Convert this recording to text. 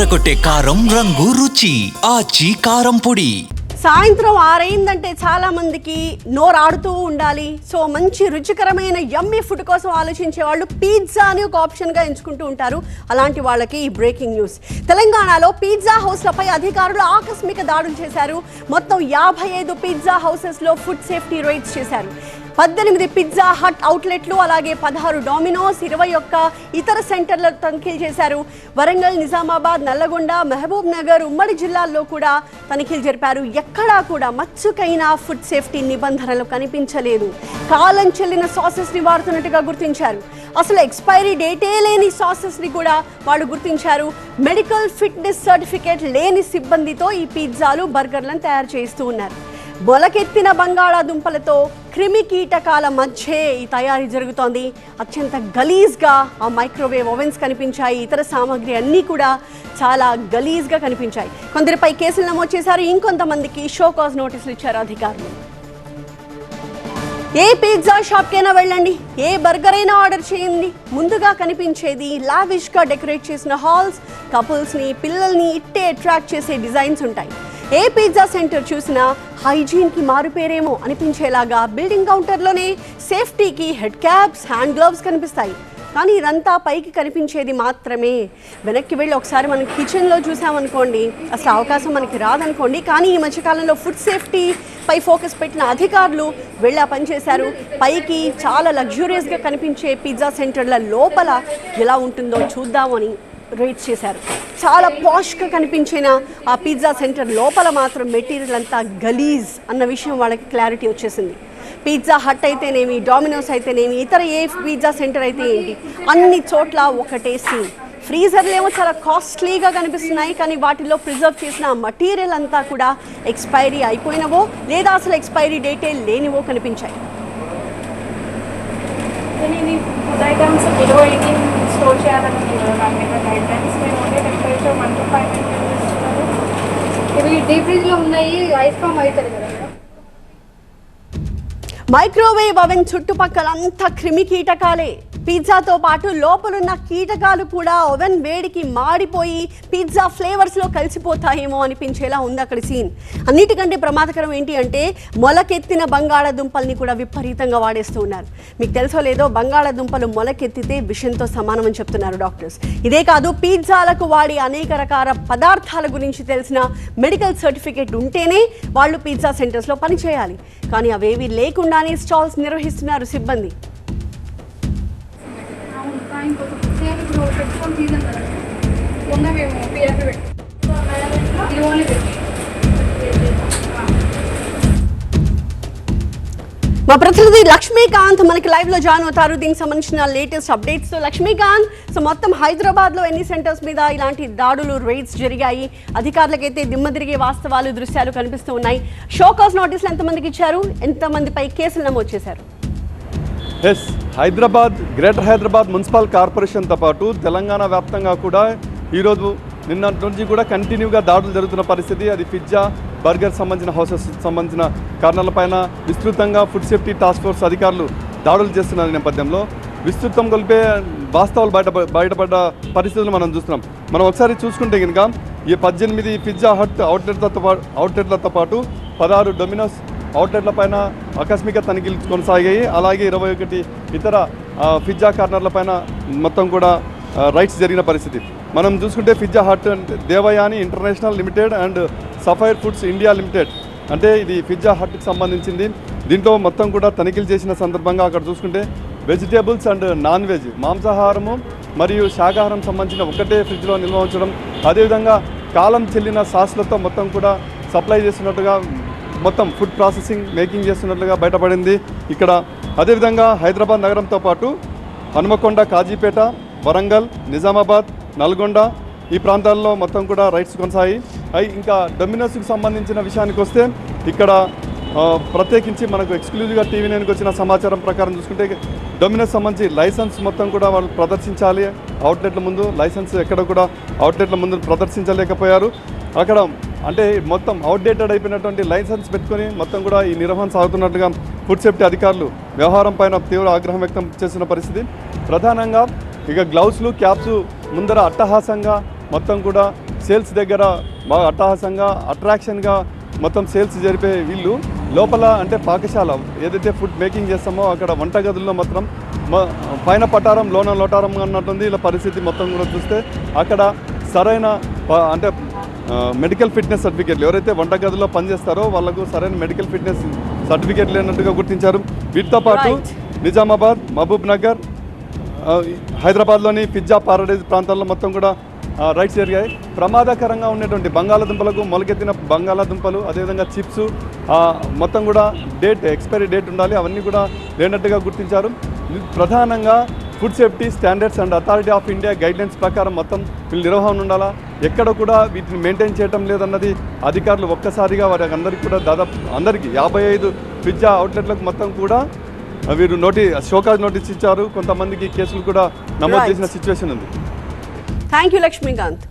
అదరగొట్టే కారం రంగు రుచి ఆచి కారం పొడి. సాయంత్రం 6 అయిందంటే చాలా మందికి నోరాడుతూ ఉండాలి. సో మంచి రుచికరమైన యమ్మీ ఫుడ్ కోసం ఆలోచించే వాళ్ళు పిజ్జా అని ఒక ఆప్షన్గా ఎంచుకుంటూ ఉంటారు. అలాంటి వాళ్ళకి ఈ బ్రేకింగ్ న్యూస్. తెలంగాణలో పిజ్జా హౌస్లపై అధికారులు ఆకస్మిక దాడులు చేశారు. మొత్తం 55 పిజ్జా హౌసెస్లో ఫుడ్ సేఫ్టీ రైడ్స్ చేశారు. 18 పిజ్జా హట్ అవుట్లెట్లు, అలాగే 16 డొమినోస్, 21 ఇతర సెంటర్ల తనిఖీలు చేశారు. వరంగల్, నిజామాబాద్, నల్లగొండ, మహబూబ్ నగర్ ఉమ్మడి జిల్లాల్లో కూడా తనిఖీలు జరిపారు. ఎక్కడా కూడా మచ్చుకైనా ఫుడ్ సేఫ్టీ నిబంధనలు కనిపించలేదు. కాలం చెల్లిన సాసెస్ని వాడుతున్నట్టుగా గుర్తించారు. అసలు ఎక్స్పైరీ డేటే లేని సాసెస్ని కూడా వాళ్ళు గుర్తించారు. మెడికల్ ఫిట్నెస్ సర్టిఫికేట్ లేని సిబ్బందితో ఈ పిజ్జాలు, బర్గర్లను తయారు చేస్తూ ఉన్నారు. మొలకెత్తిన బంగాళాదుంపలతో క్రిమి కీటకాల మధ్య ఈ తయారీ జరుగుతోంది. అత్యంత గలీజ్గా ఆ మైక్రోవేవ్ ఓవెన్స్ కనిపించాయి. ఇతర సామాగ్రి అన్నీ కూడా చాలా గలీజ్గా కనిపించాయి. కొందరిపై కేసులు నమోదు చేశారు. ఇంకొంతమందికి షో కాజ్ నోటీసులు ఇచ్చారు అధికారులు. ఏ పిజ్జా షాప్కైనా వెళ్ళండి, ఏ బర్గర్ అయినా ఆర్డర్ చేయండి, ముందుగా కనిపించేది లావిష్గా డెకరేట్ చేసిన హాల్స్, కపుల్స్ని, పిల్లల్ని ఇట్టే అట్రాక్ట్ చేసే డిజైన్స్ ఉంటాయి. ఏ పిజ్జా సెంటర్ చూసినా హైజీన్కి మారుపేరేమో అనిపించేలాగా బిల్డింగ్ కౌంటర్లోనే సేఫ్టీకి హెడ్ క్యాప్స్, హ్యాండ్ గ్లవ్స్ కనిపిస్తాయి. కానీ ఇదంతా పైకి కనిపించేది మాత్రమే. వెనక్కి వెళ్ళి ఒకసారి మనం కిచెన్లో చూసామనుకోండి, అసలు అవకాశం మనకి రాదనుకోండి. కానీ ఈ మధ్యకాలంలో ఫుడ్ సేఫ్టీ పై ఫోకస్ పెట్టిన అధికారులు వెళ్ళి ఆ పని చేశారు. పైకి చాలా లగ్జూరియస్గా కనిపించే పిజ్జా సెంటర్ల లోపల ఎలా ఉంటుందో చూద్దామని రైడ్స్ చేశారు. చాలా పాష్గా కనిపించిన ఆ పిజ్జా సెంటర్ లోపల మాత్రం మెటీరియల్ అంతా గలీజ్ అన్న విషయం వాళ్ళకి క్లారిటీ వచ్చేసింది. పిజ్జా హట్ అయితేనేమి, డామినోస్ అయితేనేమి, ఇతర ఏ పిజ్జా సెంటర్ అయితే ఏంటి, అన్ని చోట్ల ఒకటే సీన్. ఫ్రీజర్లు ఏమో చాలా కాస్ట్లీగా కనిపిస్తున్నాయి, కానీ వాటిలో ప్రిజర్వ్ చేసిన మటీరియల్ అంతా కూడా ఎక్స్పైరీ అయిపోయినవో లేదా అసలు ఎక్స్పైరీ డేటే లేనివో కనిపించాయి. స్టోర్ చేయాలని గైడ్లైన్స్ మేము ఉండే టెంపరేచర్ 1 to 5 ఇస్తున్నారు. ఇవి డీప్ ఫ్రిడ్జ్లో ఉన్నాయి, ఐస్ ఫామ్ అవుతుంది కదా. మైక్రోవేవ్ ఓవెన్ చుట్టుపక్కలంతా క్రిమి కీటకాలే. పిజ్జాతో పాటు లోపలున్న కీటకాలు కూడా ఓవెన్ వేడికి మాడిపోయి పిజ్జా ఫ్లేవర్స్లో కలిసిపోతాయేమో అనిపించేలా ఉంది అక్కడ సీన్. అన్నిటికంటే ప్రమాదకరం ఏంటి అంటే మొలకెత్తిన బంగాళాదుంపల్ని కూడా విపరీతంగా వాడేస్తూ ఉన్నారు. మీకు తెలుసో లేదో, బంగాళాదుంపలు మొలకెత్తితే విషంతో సమానమని చెప్తున్నారు డాక్టర్స్. ఇదే కాదు, పిజ్జాలకు వాడే అనేక రకాల పదార్థాల గురించి తెలిసిన మెడికల్ సర్టిఫికేట్ ఉంటేనే వాళ్ళు పిజ్జా సెంటర్స్లో పనిచేయాలి. కానీ అవేవి లేకుండానే స్టాల్స్ నిర్వహిస్తున్నారు సిబ్బంది. ఇప్పుడు పెట్టుకొని సీజన్ కదా, ఉన్న మేము పిఆర్పి పెట్టి ఇది ఓన్లీ పెట్టి. మా ప్రతినిధి లక్ష్మీకాంత్ మనకి లైవ్ లో జాయిన్ అవుతారు దీనికి సంబంధించిన లేటెస్ట్ అప్డేట్స్. లక్ష్మీకాంత్, సో మొత్తం హైదరాబాద్ లో ఎన్ని సెంటర్స్ మీద ఇలాంటి దాడులు, రైడ్స్ జరిగాయి? అధికారులకైతే దిమ్మ తిరిగే వాస్తవాలు, దృశ్యాలు కనిపిస్తూ ఉన్నాయి. షో కాజ్ నోటీసులు ఎంతమందికి ఇచ్చారు? ఎంతమందిపై కేసులు నమోదు చేశారు? Yes, Hyderabad, greater Hyderabad municipal కార్పొరేషన్తో పాటు తెలంగాణ వ్యాప్తంగా కూడా ఈరోజు నిన్నటి నుంచి కూడా కంటిన్యూగా దాడులు జరుగుతున్న పరిస్థితి. అది పిజ్జా, బర్గర్ సంబంధించిన హౌసెస్ సంబంధించిన కారణాలపైన విస్తృతంగా ఫుడ్ సేఫ్టీ టాస్క్ ఫోర్స్ అధికారులు దాడులు చేస్తున్న నేపథ్యంలో విస్తృతం కొలిపే వాస్తవాలు బయటపడ్డ పరిస్థితులు మనం చూస్తున్నాం. మనం ఒకసారి చూసుకుంటే కనుక ఈ 18 పిజ్జా హట్ అవుట్లెట్లతో పాటు 16 డొమినోస్ అవుట్లెట్ల పైన ఆకస్మిక తనిఖీలు కొనసాగాయి. అలాగే 21 ఇతర పిజ్జా కార్నర్ల పైన మొత్తం కూడా రైడ్స్ జరిగిన పరిస్థితి మనం చూసుకుంటే, Pizza Hut Devyani International Limited and Sapphire Foods India Limited, అంటే ఇది పిజ్జా హట్కి సంబంధించింది. దీంట్లో మొత్తం కూడా తనిఖీలు చేసిన సందర్భంగా అక్కడ చూసుకుంటే వెజిటేబుల్స్ అండ్ నాన్ వెజ్, మాంసాహారము మరియు శాకాహారం సంబంధించిన ఒకటే ఫ్రిడ్జ్లో నిల్వ ఉంచడం, అదేవిధంగా కాలం చెల్లిన సాస్లతో మొత్తం కూడా సప్లై చేస్తున్నట్టుగా, మొత్తం ఫుడ్ ప్రాసెసింగ్, మేకింగ్ చేస్తున్నట్లుగా బయటపడింది ఇక్కడ. అదేవిధంగా హైదరాబాద్ నగరంతో పాటు హనుమకొండ, కాజీపేట, వరంగల్, నిజామాబాద్, నల్గొండ ఈ ప్రాంతాల్లో మొత్తం కూడా రైడ్స్ కొనసాగి. ఇంకా డొమినోస్కి సంబంధించిన విషయానికి వస్తే ఇక్కడ ప్రత్యేకించి మనకు ఎక్స్క్లూజివ్గా TV9కి వచ్చిన సమాచారం ప్రకారం చూసుకుంటే డొమినోస్ సంబంధించి లైసెన్స్ మొత్తం కూడా వాళ్ళు ప్రదర్శించాలి. అవుట్లెట్ల ముందు లైసెన్స్ ఎక్కడ కూడా అవుట్లెట్ల ముందు ప్రదర్శించలేకపోయారు. అక్కడ అంటే మొత్తం అవుట్డేటెడ్ అయిపోయినటువంటి లైసెన్స్ పెట్టుకొని మొత్తం కూడా ఈ నిర్వహణ సాగుతున్నట్లుగా ఫుడ్ సేఫ్టీ అధికారులు వ్యవహారం పైన తీవ్ర ఆగ్రహం వ్యక్తం చేసిన పరిస్థితి. ప్రధానంగా ఇక గ్లౌస్లు, క్యాప్స్ ముందర అట్టహాసంగా మొత్తం కూడా సేల్స్ దగ్గర బాగా అట్టహాసంగా అట్రాక్షన్గా మొత్తం సేల్స్ జరిపే వీళ్ళు లోపల అంటే పాకశాల ఏదైతే ఫుడ్ మేకింగ్ చేస్తామో అక్కడ వంటగదుల్లో మాత్రం పైన పటారం లోన లోటారం అన్నట్టుంది ఇలా పరిస్థితి మొత్తం కూడా చూస్తే అక్కడ సరైన అంటే మెడికల్ ఫిట్నెస్ సర్టిఫికేట్లు ఎవరైతే వంటగదిలో పనిచేస్తారో వాళ్ళకు సరైన మెడికల్ ఫిట్నెస్ సర్టిఫికేట్ లేనట్టుగా గుర్తించారు. వీటితో పాటు నిజామాబాద్, మహబూబ్ నగర్, హైదరాబాద్లోని పిజ్జా పారడైజ్ ప్రాంతాల్లో మొత్తం కూడా రైడ్స్ జరిగాయి. ప్రమాదకరంగా ఉన్నటువంటి బంగాళాదుంపలకు మొలకెత్తిన బంగాళాదుంపలు అదేవిధంగా చిప్స్ మొత్తం కూడా ఎక్స్పైరీ డేట్ ఉండాలి అవన్నీ కూడా లేనట్టుగా గుర్తించారు. ప్రధానంగా food safety standards and authority of India guidelines ప్రకారం మొత్తం వీళ్ళు నిర్వహణ ఉండాలా, ఎక్కడ కూడా వీటిని మెయింటైన్ చేయడం లేదన్నది అధికారులు ఒక్కసారిగా వారికి అందరికీ కూడా దాదాపు అందరికీ 55 పిజ్జా అవుట్లెట్లకు మొత్తం కూడా వీరు షోకాజ్ నోటీస్ ఇచ్చారు. కొంతమందికి కేసులు కూడా నమోదు చేసిన సిచ్యువేషన్ ఉంది. Thank you Lakshmikanth.